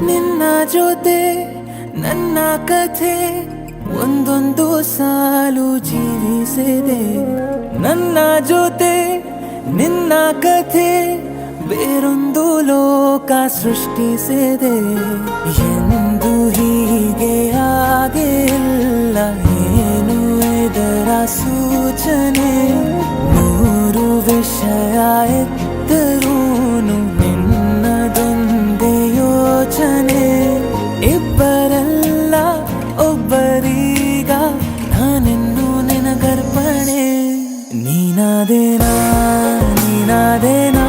ನಿನ್ನ ಜೊತೆ ನನ್ನ ಕಥೆ ಒಂದೊಂದು ಸಾಲು ಜೀವಿಸಿದೆ. ನನ್ನ ಜೊತೆ ನಿನ್ನ ಕಥೆ ಬೇರೊಂದು ಲೋಕ ಸೃಷ್ಟಿಸಿದೆ. ಎಂದು ಹೀಗೆ ಆಗಿಲ್ಲ, ಏನು ಇದರ ಸೂಚನೆ? ನೂರು ವಿಷಯ ಎತ್ತರೂನು ನಿನ್ನದೊಂದೇ ಯೋಚನೆ. ಇಬ್ಬರಲ್ಲ ಒಬ್ಬರೀಗ ನಾನೆನ್ನು ನಿನಗರ್ಪಣೆ. ನೀನಾದೇನಾ ನೀನಾದೇನಾ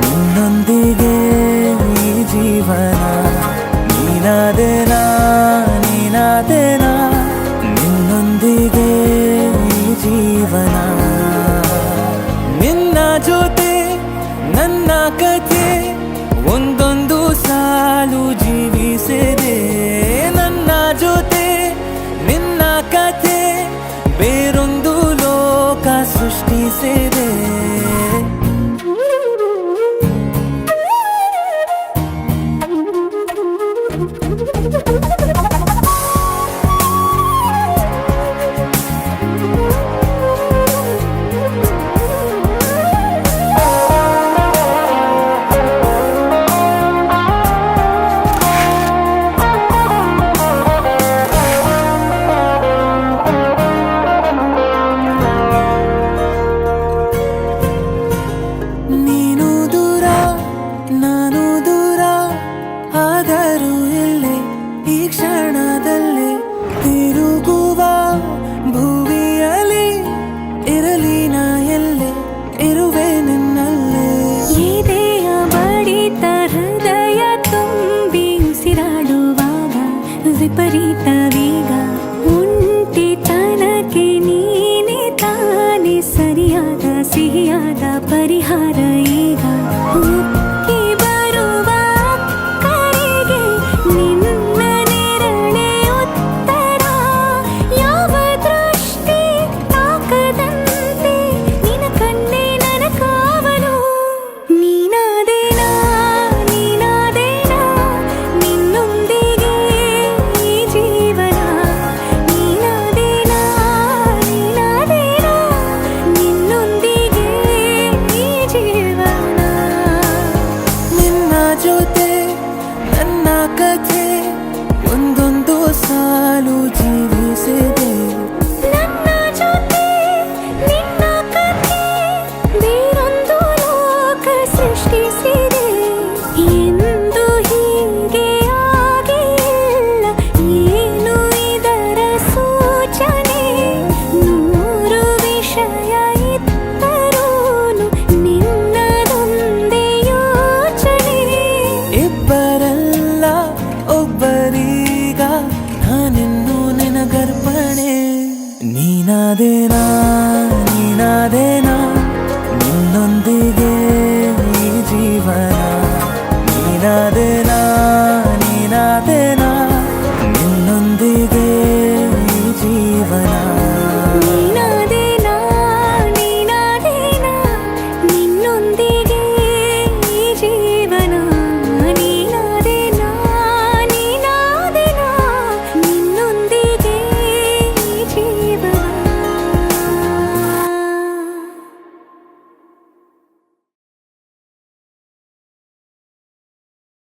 ನಿನ್ನೊಂದಿಗೆ ಈ ಜೀವನ. ನೀನಾದೇನಾ ನೀನಾದೇನಾ ನಿನ್ನೊಂದಿಗೆ ಈ ಜೀವನ. ನಿನ್ನ ಜೊತೆ ನನ್ನ ಕಥೆ ಒಂದೊಂದು ಸಾಲು ಜೀವಿಸಿದೆ. ನನ್ನ ಜೊತೆ ನಿನ್ನ ಕಥೆ ಬೇರೊಂದು ಲೋಕ ಸೃಷ್ಟಿಸಿದೆ.